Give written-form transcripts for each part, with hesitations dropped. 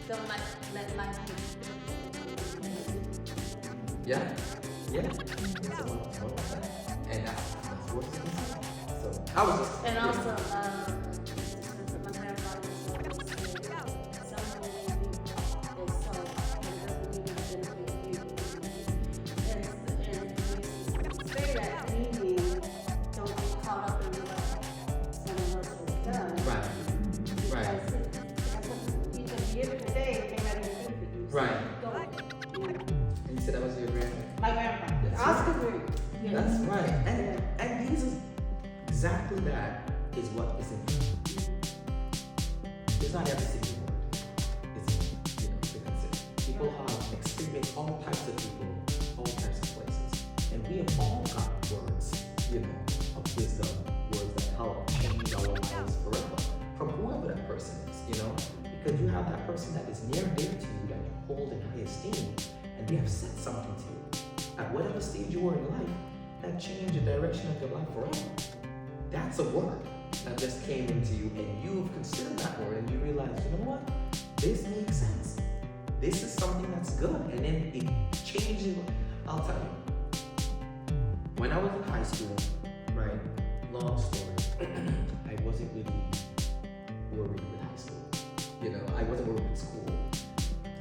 don't let life be. Yeah, yeah. So one of that. And that's what it is. So I was just. And also, my grandfather used to always say, some believe is so, and other believe benefit you. And say that meaning, don't get caught up in what someone else has done. Right. Right. Because you can give it today, it may not even benefit you. So Right. go, you know. And you said that was your grandma? My grandfather. That's Oscar Green. Yeah. That's right. And these is exactly that is what is important. It's not every single word. It's to consider. People have experienced all types of people, all types of places. And we have all got words, of wisdom, words that help change our lives forever. From whoever that person is, Because you have that person that is near and dear to you that you hold in high esteem, and they have said something to you. At whatever stage you were in life, that changed the direction of your life forever. That's a word that just came into you, and you've considered that word, and you realize, you know what? This makes sense. This is something that's good, and then it changes. I'll tell you. When I was in high school, right? Long story. I wasn't really worried with high school. I wasn't worried with school.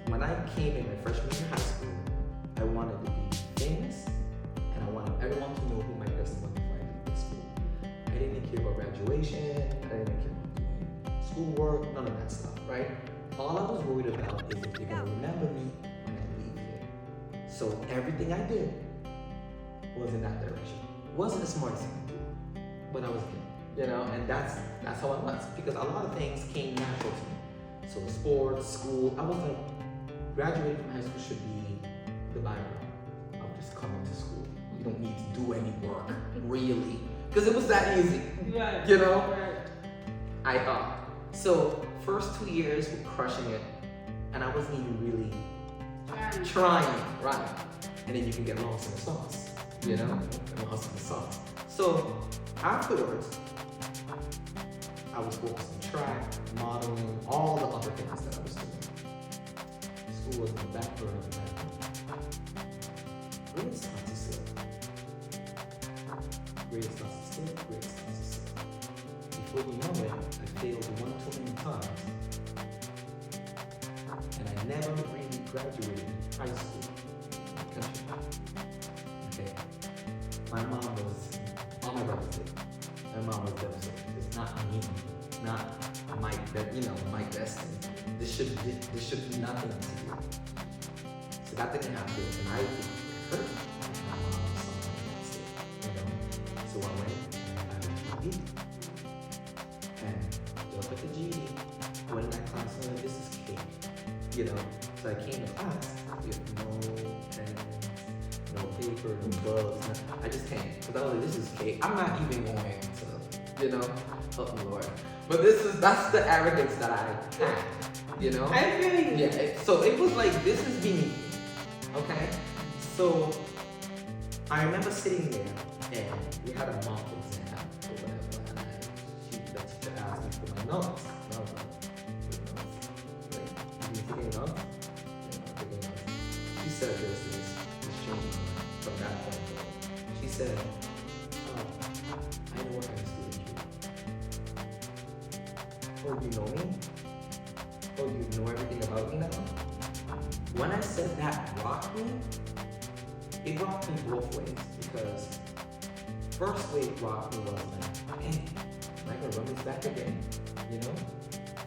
When I came in my freshman year of high school, I wanted to be famous, and I wanted everyone to know who my best was before I leave school. I didn't care about graduation, I didn't care about doing schoolwork, none of that stuff, right? All I was worried about is if they're gonna remember me when I leave here. So everything I did was in that direction. Wasn't the smartest thing to do, but I was good, and that's how I was, because a lot of things came natural to me. So sports, school, I was like, graduating from high school should be the byproduct of just coming to school. You don't need to do any work, really. Because it was that easy. Right. Right. I thought. So, first 2 years were crushing it, and I wasn't even really trying, right? And then you can get lost in the sauce, Lost in the sauce. So, afterwards, I was focused on track, modeling, all the other things that I was doing. School was in the back burner of the back. Grades start to slip. Grades start to slip. Before you know it, I failed one too many times. And I never really graduated high school. Okay. My mom was, all my brothers did. My mom was devastated. It's not me, not my destiny. This should be nothing to you. So that didn't happen, and I hurt my mom so much, So I went and I got a GED. And look at the GED, went in that class and like, this is cake. So I came to class with no pens, no paper, no gloves, I just came. Because I was like, this is cake. I'm not even going to, oh Lord. But that's the arrogance that I had, I feel you. Yeah, so it was like, this is me, okay? So I remember sitting there, and we had a mock exam or whatever, and the teacher asked me for my notes. And I was like, you taking notes? Taking notes. She said this changed from that point on. She said, I know what kind of student you are. Oh, you know me? Oh, you know everything about me now? When I said that rocked me, it rocked me both ways, because first way it rocked me was like, hey, am I gonna run this back again?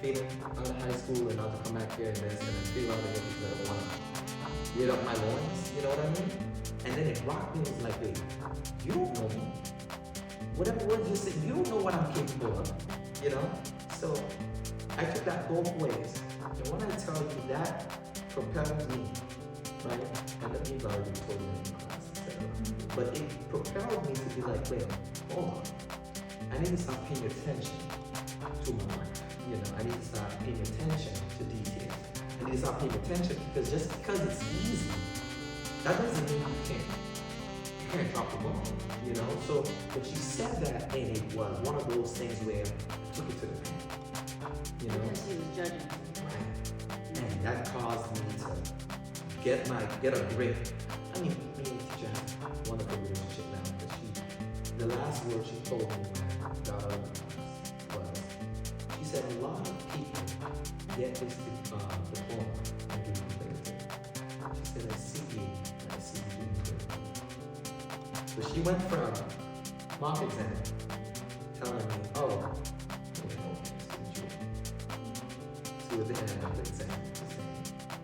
Feeling out of high school and not to come back here and this, and then feel out again because I don't wanna rid up my loins, you know what I mean? And then it rocked me, it was like, wait, you don't know me. Whatever words you say, you don't know what I'm capable of, So I took that both ways. And when I tell you that propelled me, right? And let me already told you in class, etc. But it propelled me to be like, wait, hold on. I need to start paying attention to my life. I need to start paying attention to details. I need to start paying attention, because just because it's easy, that doesn't mean you can't drop the ball, So, but you said that, and it was one of those things where I took it to the bank, Because she was judging. Right. And that get a grip. I mean, me and the teacher have a wonderful relationship now, but the last word she told me when I got out of the class was, she said a lot of people get this diploma and do competitive. She said, I see you, and I see you doing good. So she went from mock exam telling me, oh, to the end of the exam,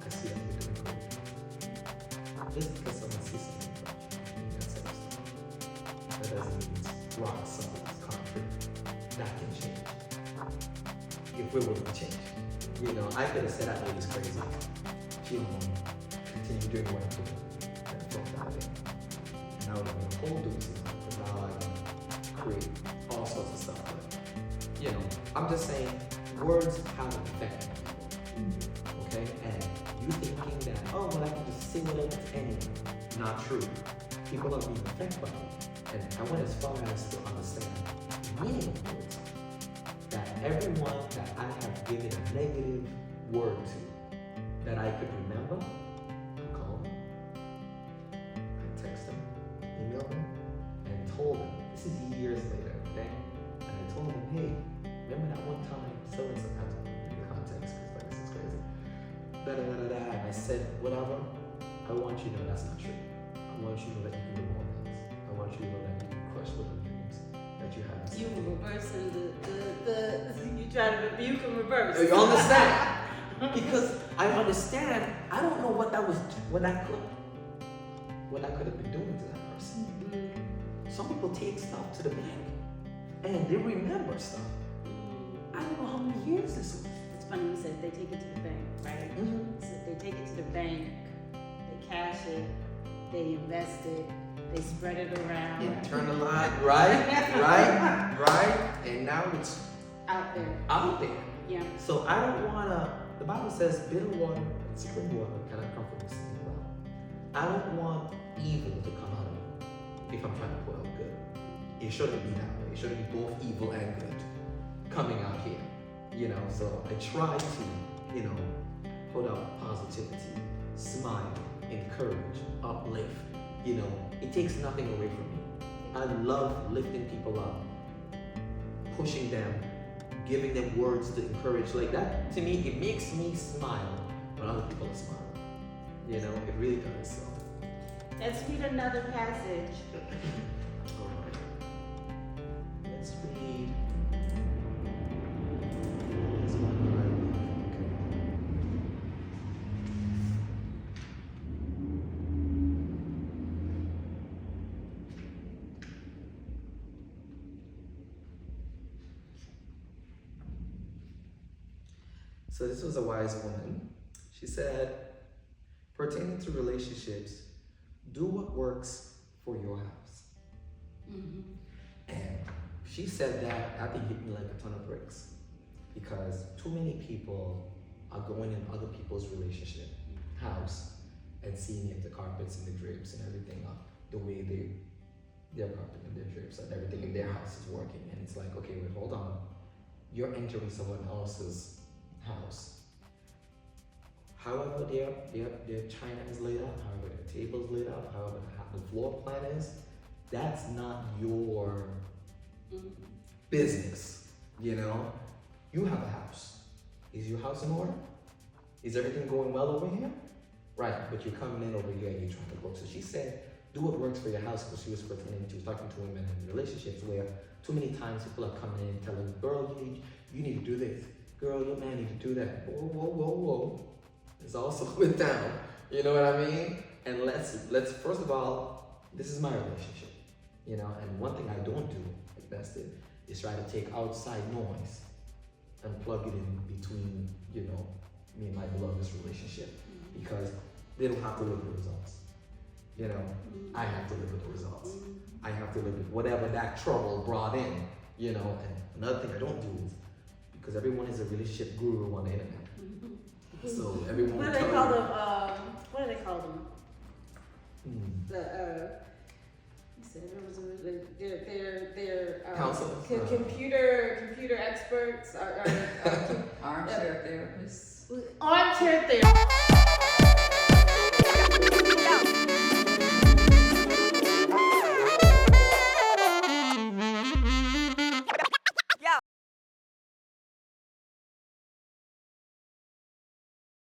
I see that you're doing good. Just because someone sees something from you, that says, that doesn't mean it's rock solid, it's concrete. That can change. If we're willing to change. You know, I could have said that lady's crazy. She don't want to continue doing what I'm doing. And throw that in. And I would have been a whole deuce, because now I can create all sorts of stuff. But, you know, I'm just saying, words have an effect on people. Okay? And you thinking that, oh, well, I can just sing it to anyone. Not true. People are being affected by it. And I went as far as to understand the meaning of words. That everyone that I have given a negative word to, that I could remember, I called them, I texted them, emailed them, and told them, this is years later, okay? And I told them, hey, remember that one time, so and so, I have to give you context, because like, this is crazy. And I said, whatever, I want you to know that's not true. I want you to know that you can do more things. I want you to know that you can crush little dreams that you have. You were reversing you try to rebuke and reverse. You understand? Because I understand, I don't know what I could have been doing to that person. Mm-hmm. Some people take stuff to the bank and they remember stuff. I don't know how many years this was. It's funny you said they take it to the bank, right? Mm-hmm. So they take it to the bank, they cash it, they invest it, they spread it around. Internalized, right? And now it's Out there. Yeah. So I don't wanna, the Bible says bitter water and spring water cannot come from the same well. I don't want evil to come out of me if I'm trying to put out good. It shouldn't be that way. It shouldn't be both evil and good coming out here. You know, so I try to, you know, put out positivity, smile, encourage, uplift. You know, it takes nothing away from me. I love lifting people up, pushing them, giving them words to encourage. Like that, to me, it makes me smile when other people are smiling. You know, it really does. So. Let's read another passage. All right. Let's read. This one, right? So this was a wise woman. She said, pertaining to relationships, do what works for your house. Mm-hmm. And she said that, I think hit me like a ton of bricks, because too many people are going in other people's relationship house and seeing if the carpets and the drapes and everything are the way their carpet and their drapes and everything in their house is working. And it's like, okay, wait, hold on. You're entering someone else's house. However their china is laid out, however their table is laid out, however the floor plan is, that's not your business, you know? You have a house. Is your house in order? Is everything going well over here? Right, but you're coming in over here and you're trying to go. So she said, do what works for your house, because she was talking to women in relationships where too many times people are coming in and telling, girl, you need to do this. Girl, your man need to do that. Whoa, whoa, whoa, whoa. It's all slowing down. You know what I mean? And let's first of all, this is my relationship. You know, and one thing I don't do, like Bested, is try to take outside noise and plug it in between, you know, me and my beloved's relationship. Because they don't have to live with the results. You know, I have to live with the results. I have to live with whatever that trouble brought in, you know. And another thing I don't do is, because everyone is a relationship guru on the internet. So everyone. What do they call them? What do they call them? You said there was they're counselors. Computer experts. Armchair therapists. Armchair therapists.